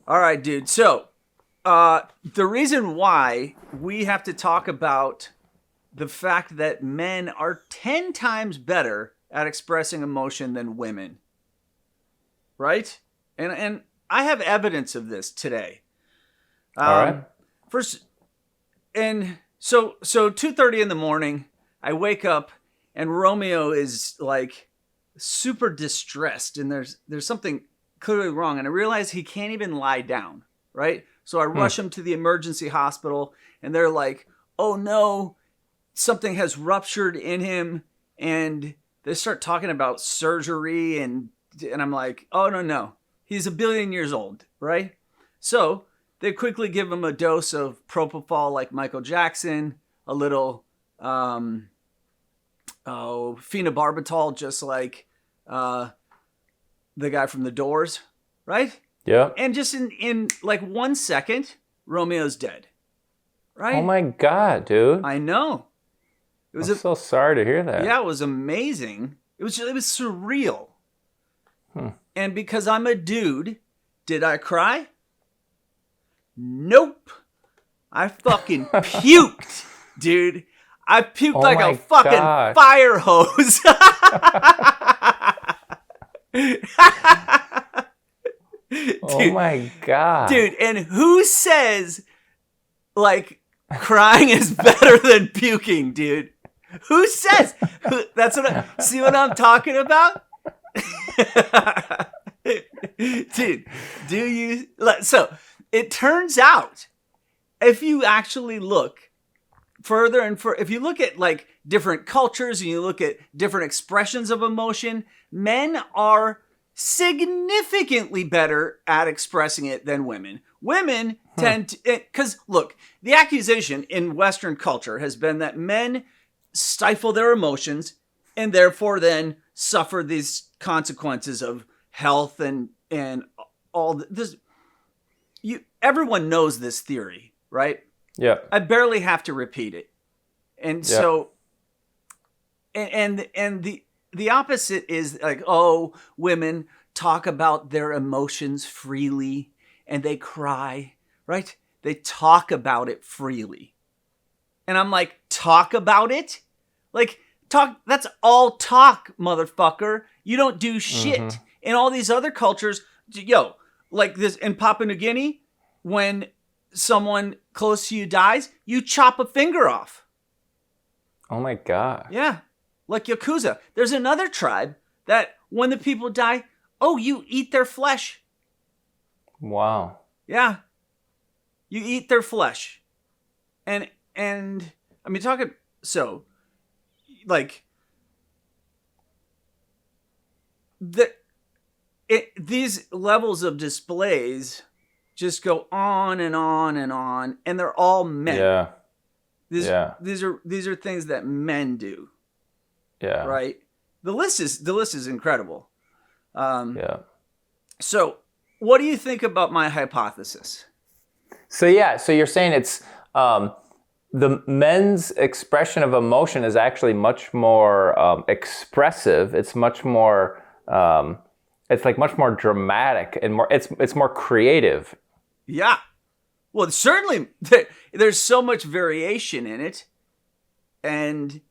All right, dude. So, the reason why we have to talk about the fact that men are 10 times better at expressing emotion than women, right? And I have evidence of this today. All right. First, and so 2:30 in the morning, I wake up and Romeo is like super distressed, and there's something clearly wrong, and I realize he can't even lie down, right? So I rush him to the emergency hospital, and they're like, "Oh no, something has ruptured in him," and they start talking about surgery, and I'm like, "Oh no, he's a billion years old, right?" So they quickly give him a dose of propofol, like Michael Jackson, a little phenobarbital, just like the guy from The Doors, right? Yeah. And just in like 1 second, Romeo's dead, right? Oh my God, dude. I know. I'm so sorry to hear that. Yeah, it was amazing. It was surreal. And because I'm a dude, did I cry? Nope. I fucking puked, dude. I puked like a fucking fire hose. Dude, oh my God. Dude, and who says like crying is better than puking, dude? Who says? That's see what I'm talking about? Dude, do you? So it turns out, if you actually look further and if you look at like different cultures and you look at different expressions of emotion, men are significantly better at expressing it than women. Women tend to, because look, the accusation in Western culture has been that men stifle their emotions and therefore then suffer these consequences of health and all this. Everyone knows this theory, right? Yeah. I barely have to repeat it. And so, and the opposite is like, oh, women talk about their emotions freely and they cry, right? They talk about it freely. And I'm like, talk about it? Like, talk, that's all talk, motherfucker. You don't do shit. In all these other cultures, like this in Papua New Guinea, when someone close to you dies, you chop a finger off. Oh my God. Yeah. Like Yakuza. There's another tribe that when the people die, you eat their flesh. Wow. Yeah. You eat their flesh. And I mean, these levels of displays just go on and on and on, and they're all men. Yeah. These are things that men do. Yeah. Right. The list is incredible. So, what do you think about my hypothesis? So you're saying it's the men's expression of emotion is actually much more expressive. It's much more. It's like much more dramatic and more. It's more creative. Yeah. Well, certainly there's so much variation in it, and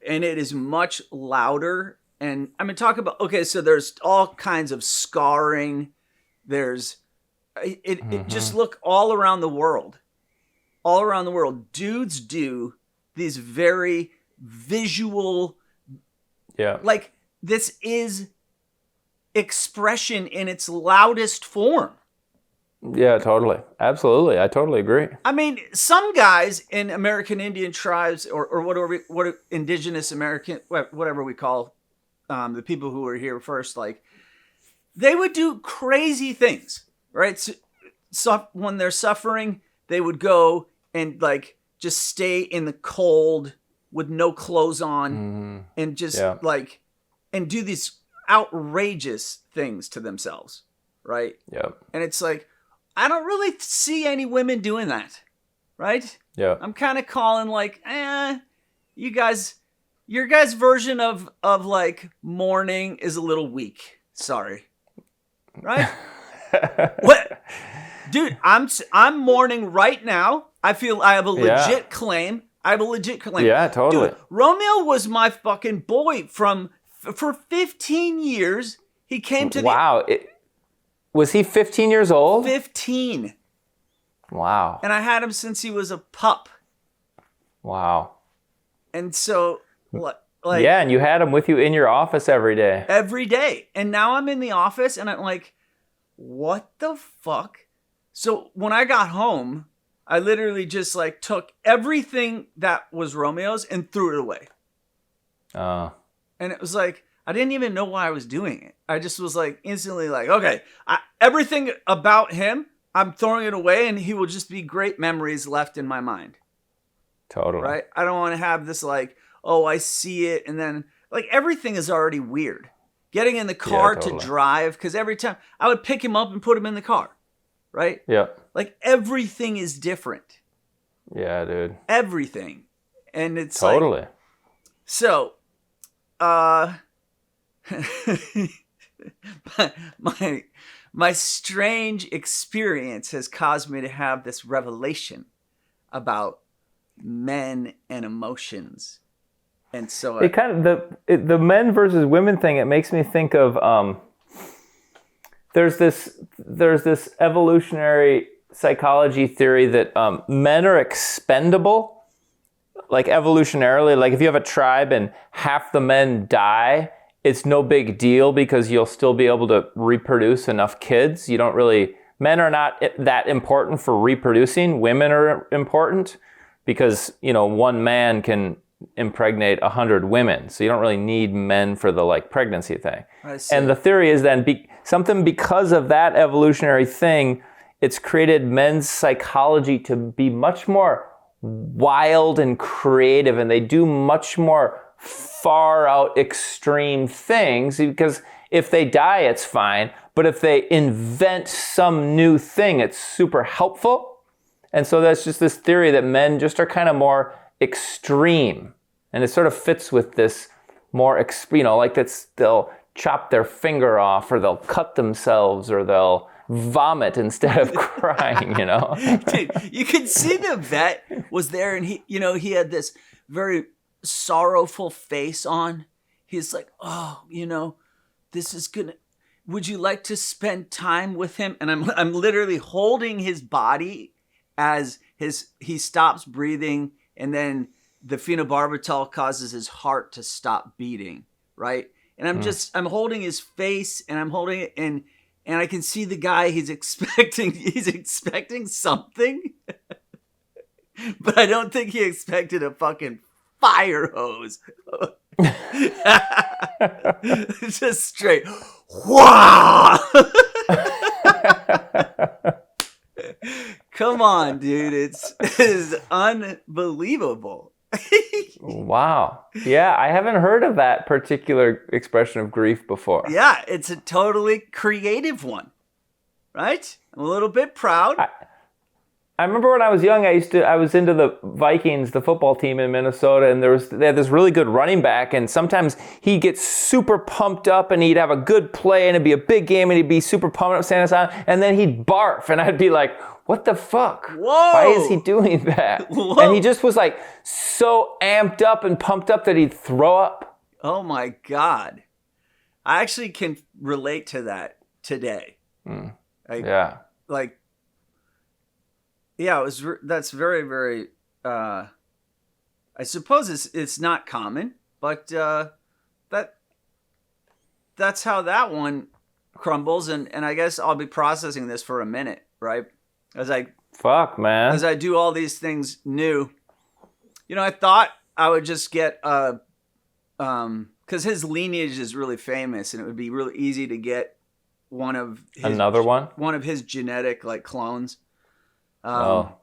it is much louder. And I mean, talk about, so there's all kinds of scarring. There's it just look all around the world. All around the world, dudes do these very visual. Yeah. Like, this is expression in its loudest form. Yeah, totally. Absolutely. I totally agree. I mean, some guys in American Indian tribes or what indigenous American, whatever we call the people who were here first, like, they would do crazy things, right? So when they're suffering, they would go and like just stay in the cold with no clothes on and just and do these outrageous things to themselves, right? Yep. And it's like, I don't really see any women doing that, right? Yeah. I'm kind of calling like, your guys' version of like mourning is a little weak. Sorry. Right? What? Dude, I'm mourning right now. I feel I have a legit claim. Yeah, totally. Dude, Romeo was my fucking boy for 15 years. He came to Wow. Was he 15 years old? 15. Wow. And I had him since he was a pup. Wow. And so, like... Yeah, and you had him with you in your office every day. Every day. And now I'm in the office and I'm like, what the fuck? So when I got home, I literally just like took everything that was Romeo's and threw it away. And it was like, I didn't even know why I was doing it. I just was like instantly like, okay, everything about him, I'm throwing it away and he will just be great memories left in my mind. Totally. Right? I don't want to have this like, oh, I see it. And then like everything is already weird. Getting in the car to drive. Because every time I would pick him up and put him in the car. Right? Yeah. Like everything is different. Yeah, dude. Everything. And it's totally. Like, so, my strange experience has caused me to have this revelation about men and emotions. And so it kind of the men versus women thing, it makes me think of there's this evolutionary psychology theory that men are expendable, like evolutionarily. Like if you have a tribe and half the men die, it's no big deal because you'll still be able to reproduce enough kids. Men are not that important for reproducing. Women are important because, one man can impregnate 100 women. So you don't really need men for the like pregnancy thing. I see. And the theory is then because of that evolutionary thing, it's created men's psychology to be much more wild and creative, and they do much more far out extreme things, because if they die, it's fine. But if they invent some new thing, it's super helpful. And so that's just this theory that men just are kind of more extreme. And it sort of fits with this more, like they'll chop their finger off, or they'll cut themselves, or they'll vomit instead of crying, Dude, you could see the vet was there, and he had this very sorrowful face on. He's like, oh, this is gonna, would you like to spend time with him? And I'm literally holding his body as he stops breathing, and then the phenobarbital causes his heart to stop beating, right? And I'm holding his face, and I'm holding it, and I can see the guy, he's expecting something. But I don't think he expected a fucking fire hose. Just straight. Wow! Come on, dude. It is unbelievable. Wow. Yeah, I haven't heard of that particular expression of grief before. Yeah, it's a totally creative one. Right? I'm a little bit proud. I remember when I was young, I was into the Vikings, the football team in Minnesota, and they had this really good running back, and sometimes he'd get super pumped up, and he'd have a good play, and it'd be a big game, and he'd be super pumped up, standing aside, and then he'd barf, and I'd be like, what the fuck? Whoa! Why is he doing that? Whoa. And he just was like so amped up and pumped up that he'd throw up. Oh my God. I actually can relate to that today. Yeah. Like, yeah, that's very, very, I suppose it's not common, but that's how that one crumbles. And I guess I'll be processing this for a minute, right? As I do all these things new, I thought I would just get, because his lineage is really famous, and it would be really easy to get one of his genetic like clones. But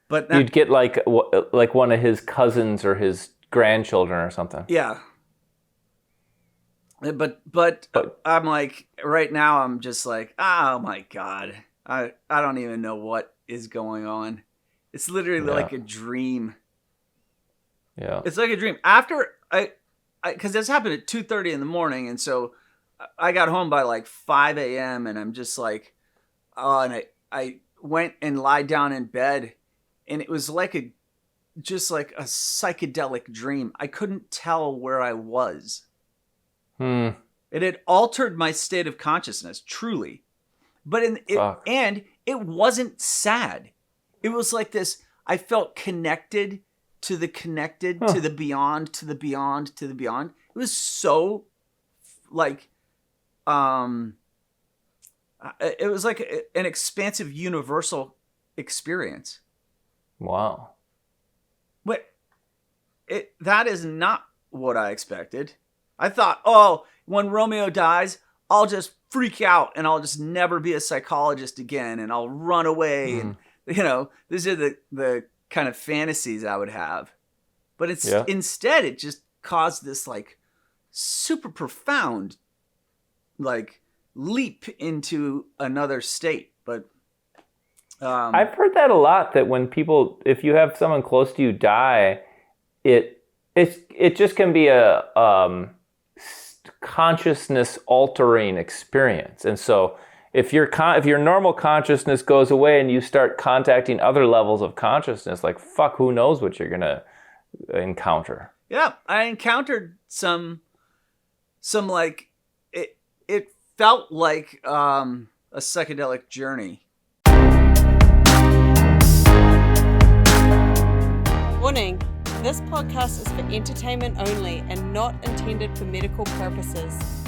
you'd get like one of his cousins or his grandchildren or something. Yeah. But I'm like, right now I'm just like, oh my God, I don't even know what is going on. It's literally like a dream. Yeah. It's like a dream. After because this happened at 2:30 in the morning, and so I got home by like 5 a.m. and I'm just like, and I went and lied down in bed, and it was like just like a psychedelic dream. I couldn't tell where I was. It had altered my state of consciousness, truly. But and it wasn't sad. It was like this. I felt connected to the connected, to the beyond, to the beyond, to the beyond. It was so like, it was like an expansive, universal experience. Wow. But that is not what I expected. I thought, oh, when Romeo dies, I'll just freak out and I'll just never be a psychologist again and I'll run away. And, these are the kind of fantasies I would have. But instead, it just caused this like super profound like leap into another state. But I've heard that a lot, that when people, if you have someone close to you die, it just can be a consciousness altering experience. And so if your normal consciousness goes away and you start contacting other levels of consciousness, like fuck, who knows what you're gonna encounter. Yeah, I encountered some like it felt like a psychedelic journey. Warning, this podcast is for entertainment only and not intended for medical purposes.